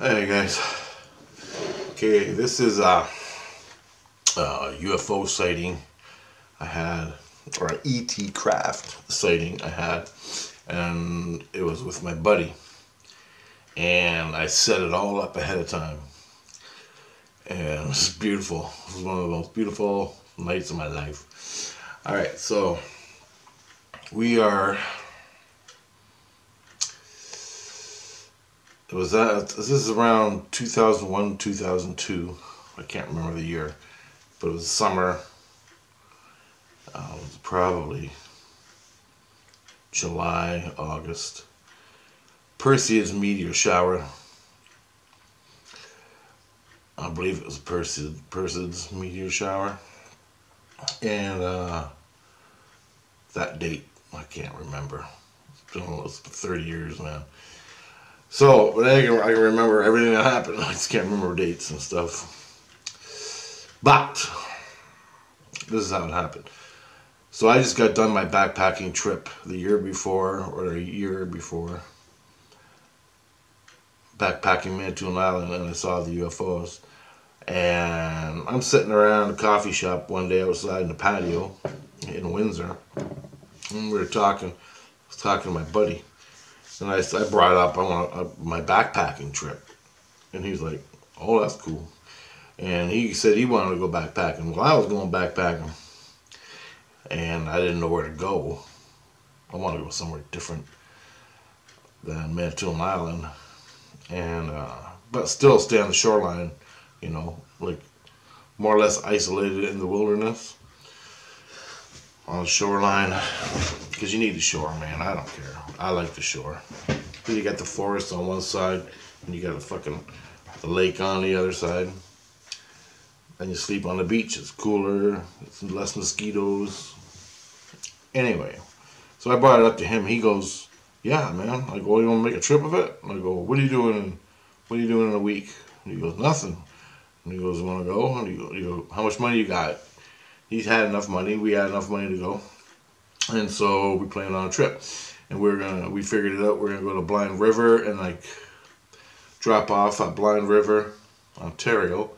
Hey guys. Okay, this is a UFO sighting I had, or an ET craft sighting I had, and it was with my buddy. And I set it all up ahead of time. And it was beautiful. It was one of the most beautiful nights of my life. Alright, so this is around 2001, 2002. I can't remember the year, but it was summer. It was probably July, August. Perseids meteor shower. I believe it was Perseids meteor shower. And that date, I can't remember. It's been 30 years, man. So, but I can remember everything that happened. I just can't remember dates and stuff. But this is how it happened. So I just got done my backpacking trip the year before, or a year before. Backpacking Manitoulin Island, and I saw the UFOs. And I'm sitting around a coffee shop one day outside in the patio in Windsor. And we were talking. I was talking to my buddy. And I brought up my backpacking trip. And he's like, oh, that's cool. And he said he wanted to go backpacking. Well, I was going backpacking. And I didn't know where to go. I wanted to go somewhere different than Manitoulin Island. And, but still stay on the shoreline, you know, like more or less isolated in the wilderness. On the shoreline, because you need the shore, man. I don't care. I like the shore. But you got the forest on one side, and you got the lake on the other side. And you sleep on the beach. It's cooler. It's less mosquitoes. Anyway, so I brought it up to him. He goes, "Yeah, man." I go, "You want to make a trip of it?" And I go, "What are you doing? What are you doing in a week?" And he goes, "Nothing." And he goes, "You want to go?" And you go, "How much money you got?" He's had enough money. We had enough money to go, and so we planned on a trip. And we figured it out. We're gonna go to Blind River and like drop off at Blind River, Ontario,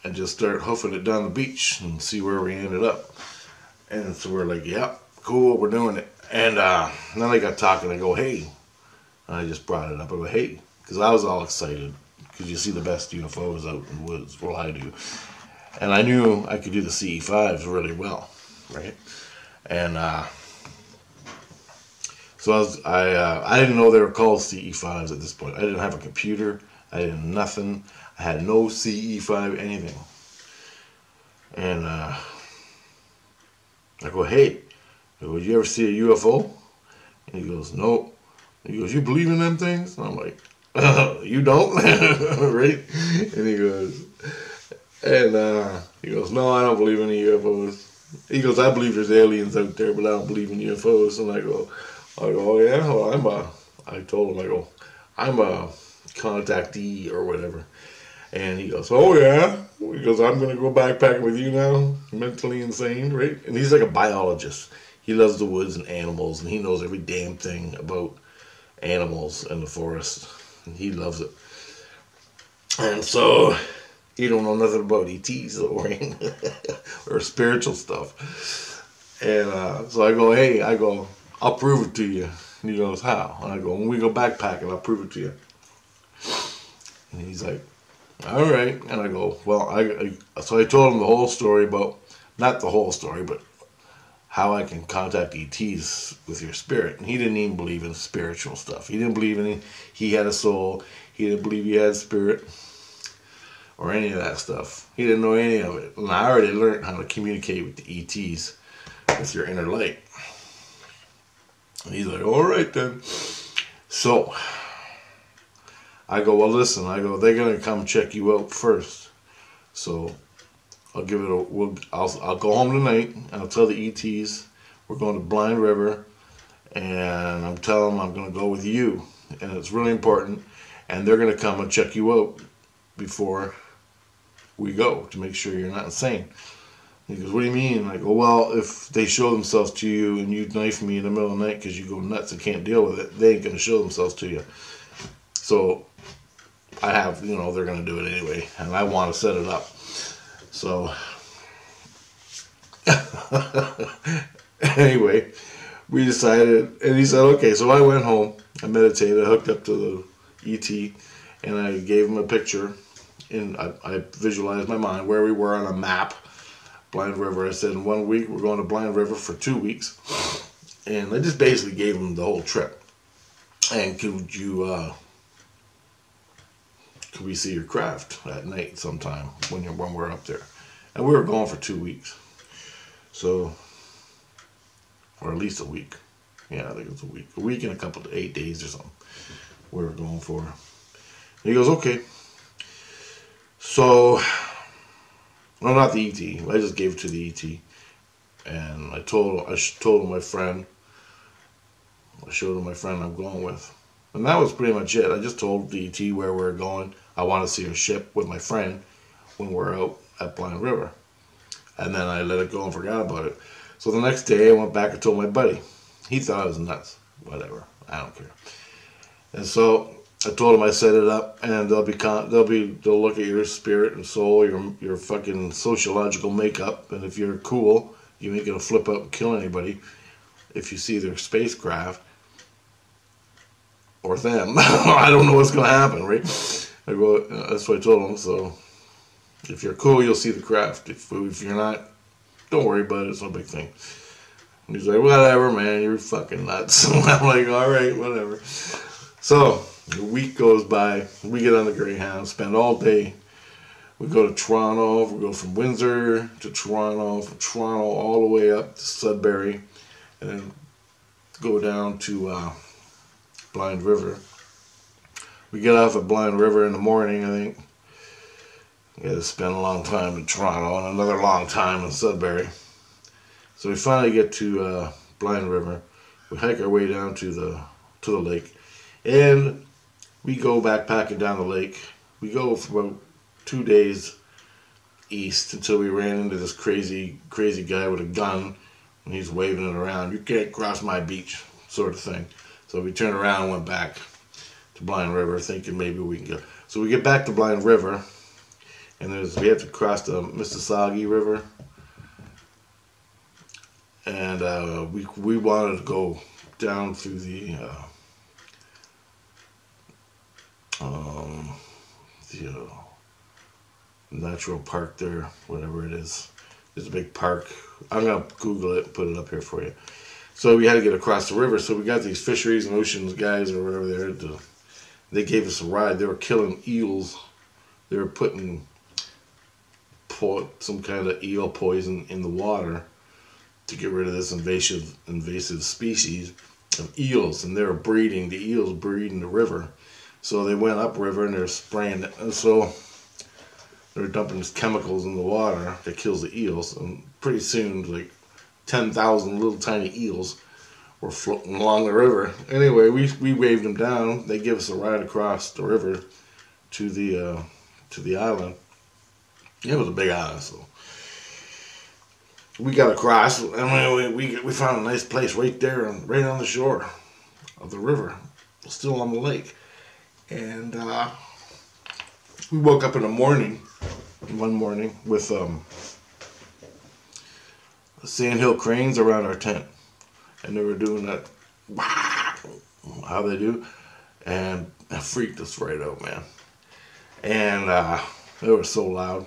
and just start hoofing it down the beach and see where we ended up. And so we're like, "Yep, cool, we're doing it." And then I got talking. I go, "Hey," I just brought it up. I go, "Hey," because I was all excited because you see the best UFOs out in the woods. Well, I do. And I knew I could do the CE5s really well, right? And so I didn't know they were called CE5s at this point. I didn't have a computer. I didn't nothing. I had no CE5 anything. And I go, "Hey," I go, "Did you ever see a UFO?" And he goes, "No." He goes, "You believe in them things?" And I'm like, "You don't?" Right? And he goes, "No, I don't believe in the UFOs." He goes, "I believe there's aliens out there, but I don't believe in UFOs." And I go, "Oh yeah?" Well, I told him, "I'm a contactee or whatever." And he goes, "Oh yeah?" He goes, "I'm going to go backpacking with you now, mentally insane," right? And he's like a biologist. He loves the woods and animals, and he knows every damn thing about animals in the forest. And he loves it. And so he don't know nothing about ETs or spiritual stuff. And so I go, "Hey," I go, "I'll prove it to you." And he goes, "How?" And I go, "When we go backpacking, I'll prove it to you." And he's like, "All right." And I go, "Well, so I told him the whole story about, not the whole story, but how I can contact ETs with your spirit." And he didn't even believe in spiritual stuff. He didn't believe he had a soul. He didn't believe he had spirit or any of that stuff. He didn't know any of it. And I already learned how to communicate with the ETs, with your inner light. And he's like, "All right then." So I go, "Well, listen," I go, "they're gonna come check you out first. So I'll go home tonight and I'll tell the ETs we're going to Blind River, and I'm telling them I'm gonna go with you, and it's really important, and they're gonna come and check you out before we go to make sure you're not insane." He goes, "What do you mean?" I go, "Well, if they show themselves to you and you knife me in the middle of the night because you go nuts and can't deal with it, they ain't going to show themselves to you. So I have, you know, they're going to do it anyway, and I want to set it up. So, anyway, we decided, and he said, okay, so I went home, I meditated, I hooked up to the ET, and I gave him a picture, and I visualized my mind where we were on a map, Blind River. I said, in 1 week, we're going to Blind River for 2 weeks, and I just basically gave him the whole trip. And could we see your craft at night sometime when we're up there? And we were going for 2 weeks. So, or at least a week. Yeah, I think it was a week. A week and a couple of 8 days or something we were going for. And he goes, okay. So, well, not the ET. I just gave it to the ET. And I told my friend, I showed him my friend I'm going with. And that was pretty much it. I just told the ET where we're going. I want to see a ship with my friend when we're out at Blind River. And then I let it go and forgot about it. So the next day I went back and told my buddy. He thought I was nuts. Whatever. I don't care. And so I told him I set it up, and they'll look at your spirit and soul, your fucking sociological makeup, and if you're cool, you ain't gonna flip out and kill anybody if you see their spacecraft or them. I don't know what's gonna happen, right? I go, that's what I told him. So if you're cool, you'll see the craft. If you're not, don't worry about it. It's no big thing. And he's like, whatever, man, you're fucking nuts. I'm like, all right, whatever. So a week goes by. We get on the Greyhound, spend all day. We go to Toronto. We go from Windsor to Toronto, from Toronto all the way up to Sudbury, and then go down to Blind River. We get off at Blind River in the morning, I think. We had to spend a long time in Toronto and another long time in Sudbury. So we finally get to Blind River. We hike our way down to the lake, and we go backpacking down the lake. We go for about 2 days east until we ran into this crazy guy with a gun, and he's waving it around. You can't cross my beach, sort of thing. So we turned around and went back to Blind River, thinking maybe we can go. So we get back to Blind River, and we have to cross the Mississauga River, and we wanted to go down through the natural park there, whatever it is. There's a big park. I'm gonna Google it and put it up here for you. So we had to get across the river. So we got these fisheries and oceans guys or whatever there. They gave us a ride. They were killing eels. They were putting some kind of eel poison in the water to get rid of this invasive species of eels, and they were breeding. The eels breed in the river. So they went upriver and they're spraying it, and so they're dumping these chemicals in the water that kills the eels, and pretty soon like 10,000 little tiny eels were floating along the river. Anyway, we waved them down. They give us a ride across the river to the island. It was a big island, so we got across, and we found a nice place right there, right on the shore of the river, still on the lake. And we woke up in the morning, one morning, with sandhill cranes around our tent, and they were doing that, how they do, and it freaked us right out, man. And they were so loud.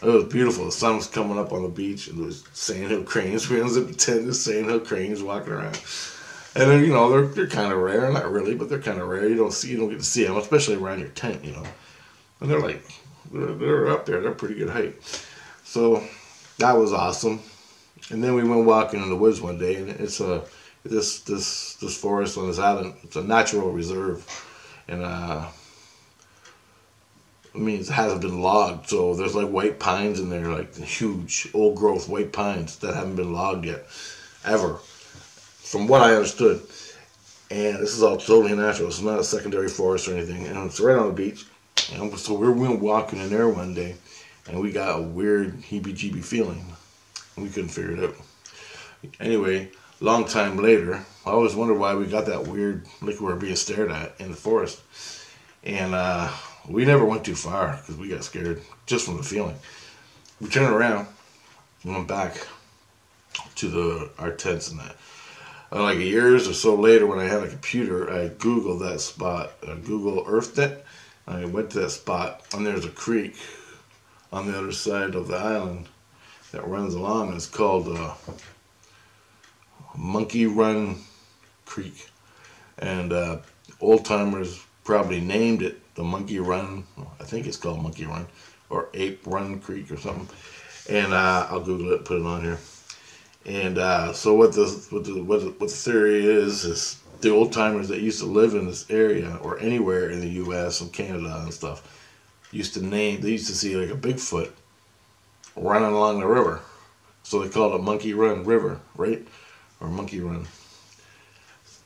It was beautiful. The sun was coming up on the beach, and there was sandhill cranes. We unzipped the tent, there's sandhill cranes walking around. And then, you know, they're kind of rare. Not really, but they're kind of rare. You don't get to see them, especially around your tent, you know. And they're up there. They're pretty good height. So that was awesome. And then we went walking in the woods one day, and it's this forest on this island. It's a natural reserve, and it means it hasn't been logged. So there's like white pines in there, like huge old growth white pines that haven't been logged yet, ever, from what I understood. And this is all totally natural. It's not a secondary forest or anything, and it's right on the beach. And so we were walking in there one day, and we got a weird heebie-jeebie feeling. We couldn't figure it out. Anyway, long time later, I always wondered why we got that weird, like we were being stared at in the forest. And We never went too far because we got scared just from the feeling. We turned around and went back to our tents and that. And like years or so later, when I had a computer, I Googled that spot. Google Earthed it. I went to that spot, and there's a creek on the other side of the island that runs along. It's called Monkey Run Creek. And old timers probably named it the Monkey Run. I think it's called Monkey Run or Ape Run Creek or something. And I'll Google it and put it on here. And so what the theory is the old timers that used to live in this area or anywhere in the U.S. and Canada and stuff they used to see like a Bigfoot running along the river. So they called it Monkey Run River, right? Or Monkey Run.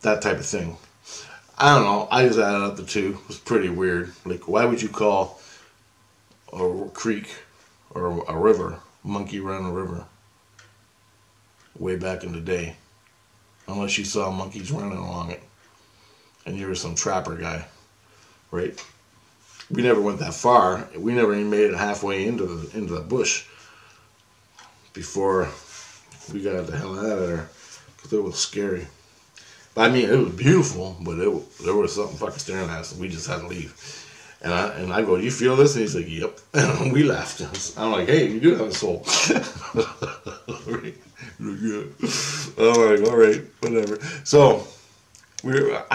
That type of thing. I don't know. I just added up the two. It was pretty weird. Like, why would you call a creek or a river Monkey Run River? Way back in the day. Unless you saw monkeys running along it. And you were some trapper guy. Right? We never went that far. We never even made it halfway into the bush before we got the hell out of there. Because it was scary. But I mean, it was beautiful, but there was something fucking staring at us, and we just had to leave. And I go, "Do you feel this?" And he's like, "Yep." And we laughed. I'm like, "Hey, you do have a soul." I'm like, "All right, whatever." So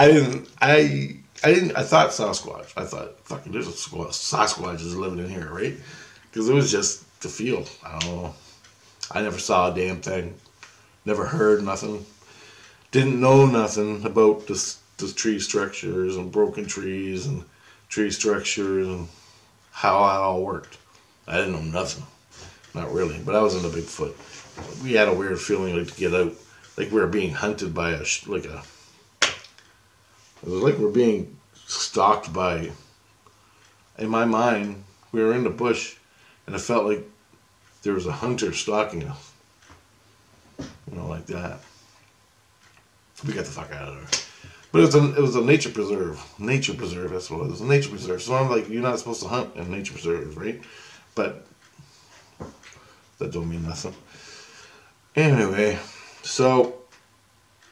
I thought Sasquatch. I thought, fucking, there's a Sasquatch is living in here, right? Because it was just the feel. I don't know. I never saw a damn thing. Never heard nothing. Didn't know nothing about the tree structures and broken trees and tree structures and how it all worked. I didn't know nothing. Not really. But I was into Bigfoot. We had a weird feeling like to get out. Like we were being hunted by it was like we were being stalked by, in my mind, we were in the bush and it felt like there was a hunter stalking us. You know, like that. We got the fuck out of there. But it was a nature preserve. Nature preserve, that's what it was. A nature preserve. So I'm like, you're not supposed to hunt in nature preserves, right? But that don't mean nothing. Anyway, so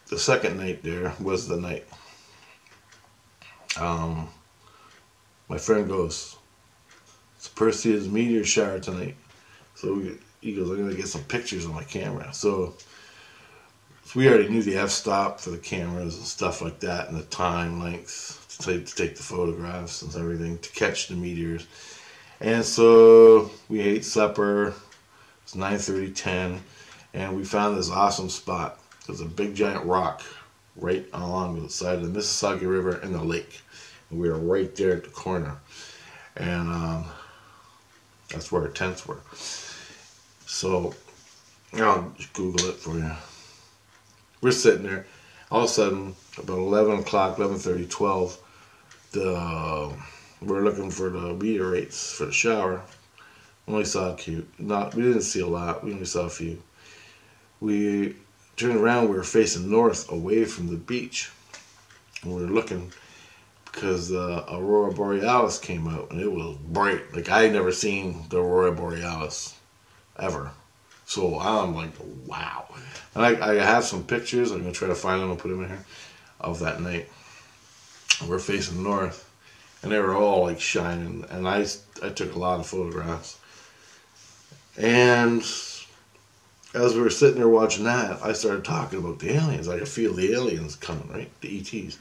the second night there was the night. My friend goes, it's Perseids meteor shower tonight. So he goes, I'm going to get some pictures on my camera. So we already knew the f-stop for the cameras and stuff like that and the time length to take the photographs and everything to catch the meteors. And so we ate supper. It's 9:30, 10, and we found this awesome spot. There's a big giant rock right along the side of the Mississauga River and the lake. And we were right there at the corner. And that's where our tents were. So I'll just Google it for you. We're sitting there. All of a sudden, about 11 o'clock, 11:30, 12, we're looking for the meteorites for the shower. Only saw a few. We didn't see a lot. We only saw a few. We turned around. We were facing north, away from the beach. And we were looking because the Aurora Borealis came out, and it was bright. Like, I had never seen the Aurora Borealis ever. So I'm like, wow. And I have some pictures. I'm going to try to find them and put them in here of that night. And we're facing north. And they were all like shining. And I took a lot of photographs. And as we were sitting there watching that, I started talking about the aliens. I could feel the aliens coming, right? The ETs.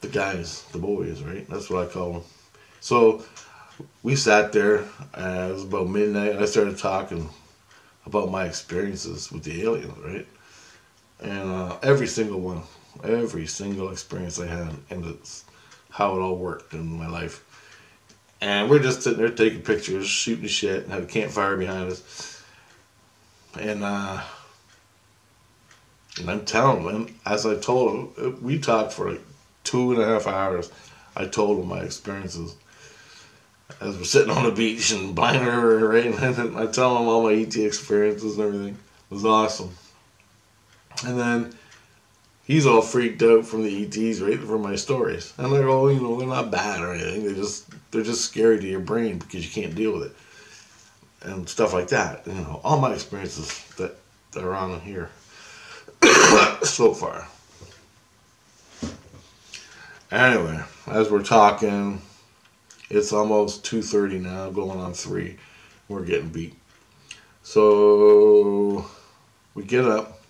The guys, the boys, right? That's what I call them. So we sat there. It was about midnight. And I started talking about my experiences with the aliens, right? And every single experience I had, and how it all worked in my life. And we're just sitting there taking pictures, shooting shit, and had a campfire behind us. And I'm telling them, as I told them, we talked for like 2.5 hours. I told them my experiences. As we're sitting on the beach in Blind River, right? And I tell them all my ET experiences and everything. It was awesome. And then he's all freaked out from the ETs, right? From my stories. And they're all, they're not bad or anything. they're just scary to your brain because you can't deal with it. And stuff like that. You know, all my experiences that are on here so far. Anyway, as we're talking, it's almost 2:30 now, going on 3. We're getting beat. So we get up,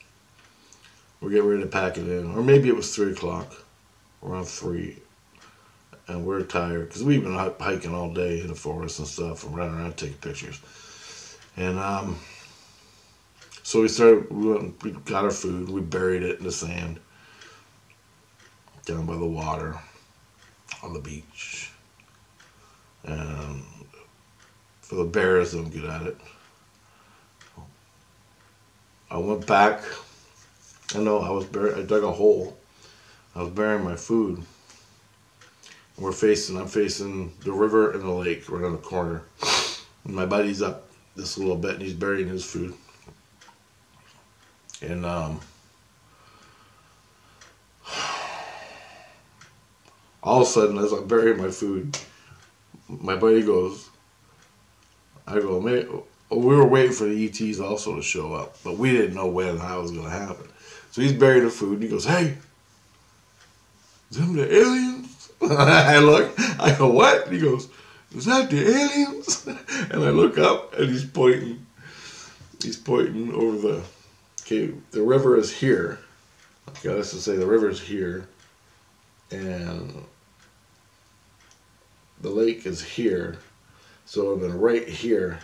we get ready to pack it in, or maybe it was 3 o'clock, around 3, and we're tired because we've been hiking all day in the forest and stuff, and running around taking pictures. And so we got our food, we buried it in the sand down by the water on the beach. And for the bears don't get at it. I went back. I dug a hole. I was burying my food. I'm facing the river and the lake right on the corner. And my buddy's up this little bit and he's burying his food. And all of a sudden, as I'm burying my food, my buddy goes, we were waiting for the ETs also to show up, but we didn't know when and how it was going to happen. So he's burying the food, and he goes, "Hey, is them the aliens?" I look, I go, "What?" And he goes, "Is that the aliens?" And I look up, and he's pointing over the river is here. Okay, let's just say the river is here, and the lake is here. So I've been right here.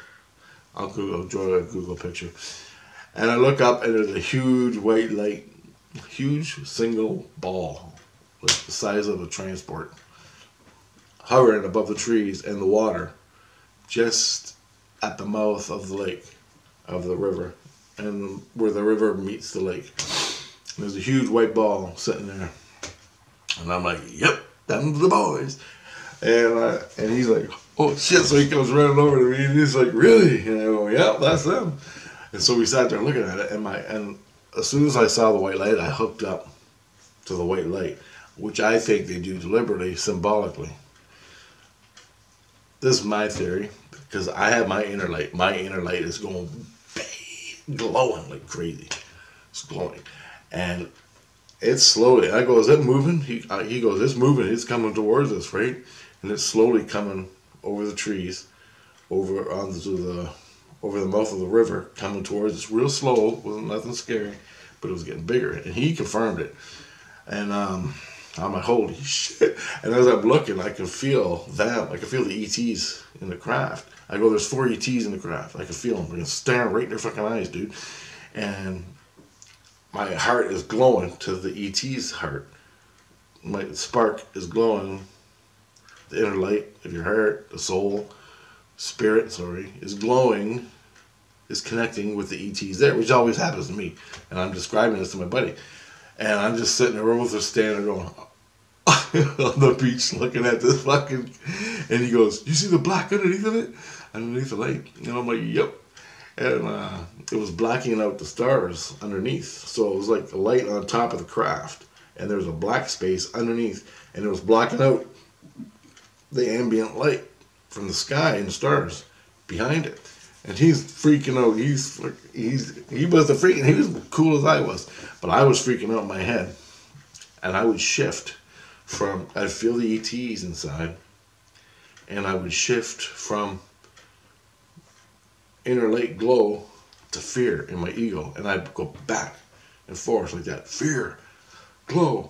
I'll draw a Google picture. And I look up and there's a huge white light, huge single ball, like the size of a transport, hovering above the trees and the water, just at the mouth of the lake, of the river, and where the river meets the lake. And there's a huge white ball sitting there. And I'm like, "Yep, them's the boys." And he's like, "Oh shit!" So he comes running over to me and he's like, "Really?" And I go, "Yeah, that's them." And so we sat there looking at it, and as soon as I saw the white light, I hooked up to the white light, which I think they do deliberately, symbolically. This is my theory, because I have my inner light. My inner light is going glowing like crazy. It's glowing, and it's slowly. I go, "Is it moving?" He goes, "It's moving. It's coming towards us, right?" And it's slowly coming over the trees, over the mouth of the river, coming towards us, real slow. Wasn't nothing scary, but it was getting bigger. And he confirmed it. And I'm like, "Holy shit!" And as I'm looking, I can feel them. I can feel the ETs in the craft. I go, "There's 4 ETs in the craft." I can feel them. They're staring right in their fucking eyes, dude. And my heart is glowing to the ET's heart. My spark is glowing. The inner light of your heart, the spirit, is glowing, is connecting with the ETs there, which always happens to me. And I'm describing this to my buddy. And I'm just sitting there with her standing there going on the beach looking at this fucking, and he goes, "You see the black underneath of it? Underneath the lake?" And I'm like, "Yep." And it was blacking out the stars underneath. So it was like a light on top of the craft. And there was a black space underneath. And it was blocking out the ambient light from the sky and the stars behind it. And he's freaking out. He wasn't freaking. He was cool as I was. But I was freaking out in my head. And I would shift from, I'd feel the ETs inside. And I would shift from inner light glow to fear in my ego, and I'd go back and forth like that. Fear, glow,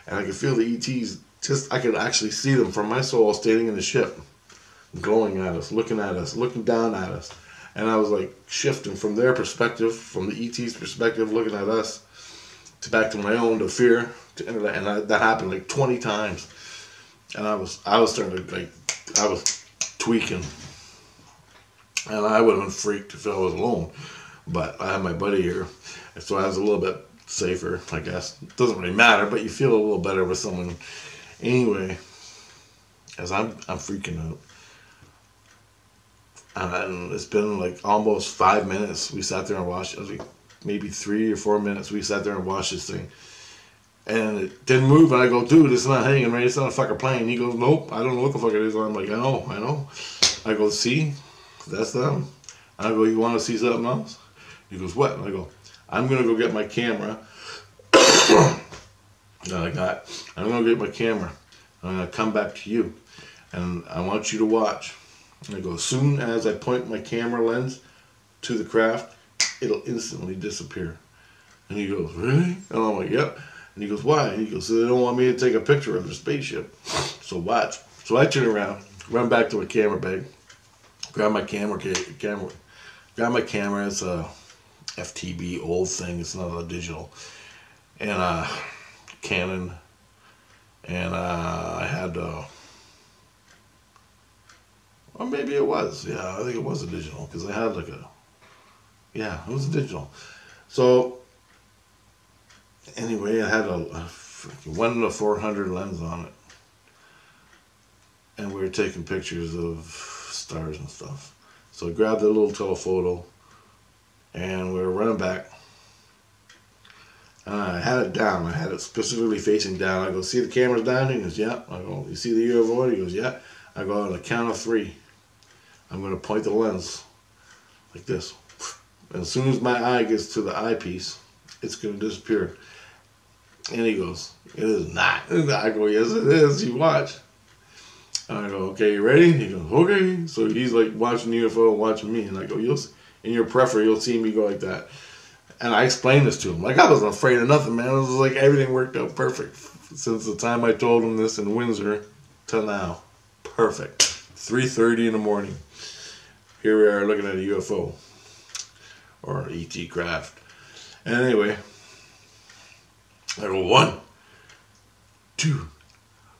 and I could feel the ETs. I could actually see them from my soul standing in the ship, glowing at us, looking down at us, and I was like shifting from their perspective, from the ET's perspective, looking at us, to back to my own, to fear, to inner light, and that happened like 20 times, and I was starting to I was tweaking. And I would have been freaked if I was alone. But I had my buddy here. And so I was a little bit safer, I guess. It doesn't really matter, but you feel a little better with someone. Anyway, as I'm freaking out. And it's been like almost 5 minutes. We sat there and watched. It was like maybe 3 or 4 minutes. We sat there and watched this thing. And it didn't move, and I go, dude, it's not hanging right, it's not a fucking plane. He goes, nope, I don't know what the fuck it is. I'm like, I know. I go, see, that's them. And I go, you want to see something else? He goes, what? And I go, I'm going to go get my camera. I'm going to get my camera. I'm going to come back to you. And I want you to watch. And I go, as soon as I point my camera lens to the craft, it'll instantly disappear. And he goes, really? And I'm like, yep. And he goes, why? And he goes, so they don't want me to take a picture of the spaceship. So watch. So I turn around, run back to my camera bag, grab my camera. Grab my camera. It's a FTB old thing. It's not a digital. And Canon. And I had, or maybe it was. Yeah, I think it was a digital because I had like yeah, it was a digital. So anyway, I had a 1:400 lens on it. And we were taking pictures of stars and stuff. So I grabbed a little telephoto and we were running back. And I had it down. I had it specifically facing down. I go, see the camera's down? He goes, yeah. I go, you see the UFO? He goes, yeah. I go, on the count of 3, I'm going to point the lens like this. And as soon as my eye gets to the eyepiece, it's going to disappear. And he goes, it is not. And I go, yes it is. You watch. And I go, okay, you ready? He goes, okay. So he's like watching the UFO and watching me. And I go, in your periphery, you'll see me go like that. And I explained this to him. Like, I wasn't afraid of nothing, man. It was like everything worked out perfect. Since the time I told him this in Windsor till now. Perfect. 3:30 in the morning. Here we are looking at a UFO. Or ET craft. And anyway, I go 1, 2,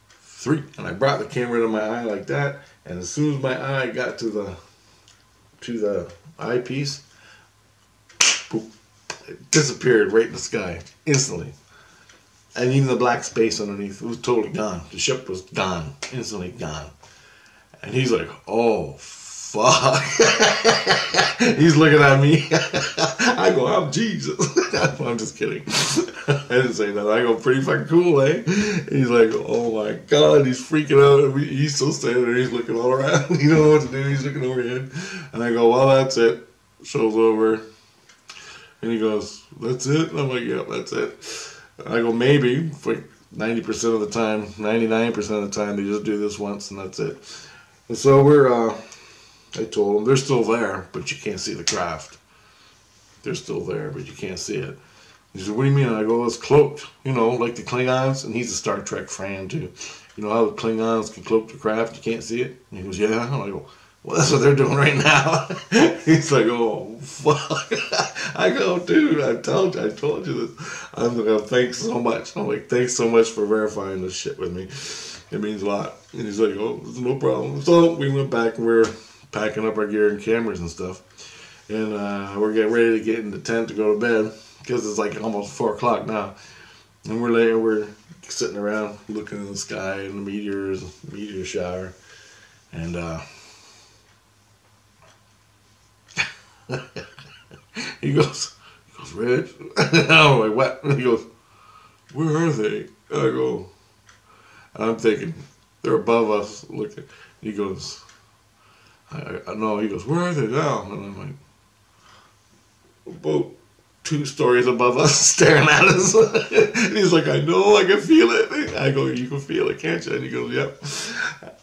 3. And I brought the camera to my eye like that. And as soon as my eye got to the eyepiece, boop, it disappeared right in the sky instantly. And even the black space underneath, it was totally gone. The ship was gone, instantly gone. And he's like, oh, fuck. He's looking at me. I go, I'm Jesus. I'm just kidding. I didn't say that. I go, pretty fucking cool, eh? He's like, oh my God. He's freaking out. He's still standing there. He's looking all around. He don't know what to do. He's looking overhead. And I go, well, that's it. Show's over. And he goes, that's it? And I'm like, yeah, that's it. I go, maybe. For 90% of the time, 99% of the time, they just do this once and that's it. And so I told them, they're still there, but you can't see the craft. They're still there, but you can't see it. He said, what do you mean? And I go, well, it's cloaked, like the Klingons. And he's a Star Trek fan, too. You know how the Klingons can cloak the craft? You can't see it? And he goes, yeah. And I go, well, that's what they're doing right now. He's like, oh, fuck. I go, dude, I told you this. I'm like, thanks so much. I'm like, thanks so much for verifying this shit with me. It means a lot. And he's like, oh, no problem. So we went back and we were packing up our gear and cameras and stuff. And we're getting ready to get in the tent to go to bed because it's like almost 4 o'clock now. And we're sitting around looking in the sky and the meteor shower. And he goes, Reg? I'm like, what? And he goes, where are they? I go, and I'm thinking, they're above us looking. He goes, I know. He goes, where are they now? And I'm like, about 2 stories above us, staring at us. And he's like, I know, I can feel it. I go, you can feel it, can't you? And he goes, yep.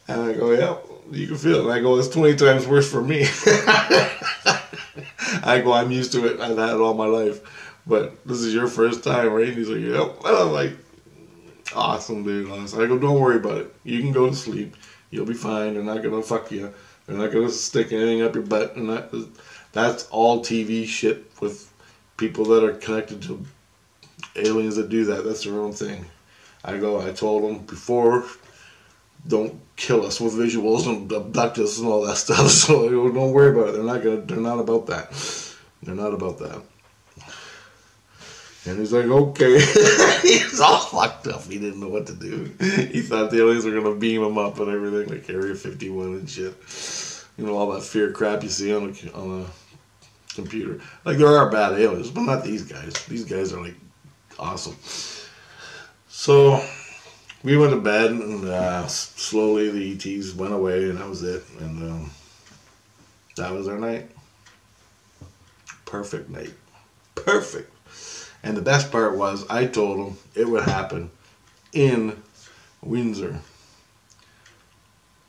And I go, yep, you can feel it. And I go, it's 20 times worse for me. I go, I'm used to it. I've had it all my life. But this is your first time, right? And he's like, yep. And I'm like, awesome, dude. I go, don't worry about it. You can go to sleep. You'll be fine. They're not going to fuck you. They're not going to stick anything up your butt. And that's all TV shit with people that are connected to aliens that do that. That's their own thing. I told them before, don't kill us with visuals and abduct us and all that stuff. So I go, don't worry about it. They're not about that. They're not about that. And he's like, okay. He's all fucked up. He didn't know what to do. He thought the aliens were going to beam him up and everything, like Area 51 and shit. All that fear crap you see on a computer. Like, there are bad aliens, but not these guys. These guys are, like, awesome. So we went to bed, and slowly the ETs went away, and that was it. And that was our night. Perfect night. Perfect. And the best part was, I told them it would happen in Windsor.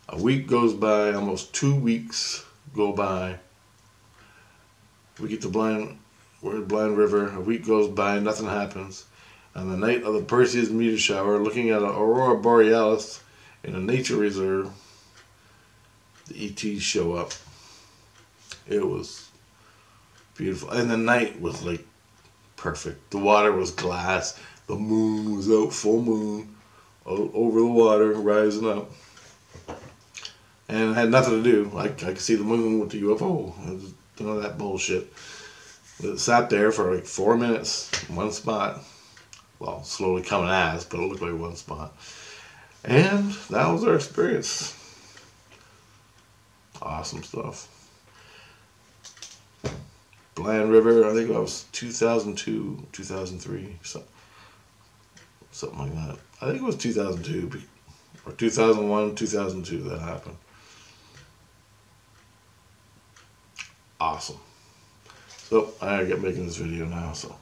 A week goes by, almost 2 weeks go by. We get to we're at Blind River. A week goes by, nothing happens. On the night of the Perseus meteor shower, looking at an aurora borealis in a nature reserve, the ETs show up. It was beautiful. And the night was like perfect. The water was glass. The moon was out, full moon, over the water, rising up. And it had nothing to do. I could see the moon with the UFO. It was none of that bullshit. It sat there for like 4 minutes, one spot. Well, slowly coming at us, but it looked like one spot. And that was our experience. Awesome stuff. Blind River, I think that was 2002, 2003, something like that. I think it was 2002, or 2001, 2002 that happened. Awesome. So I gotta get making this video now, so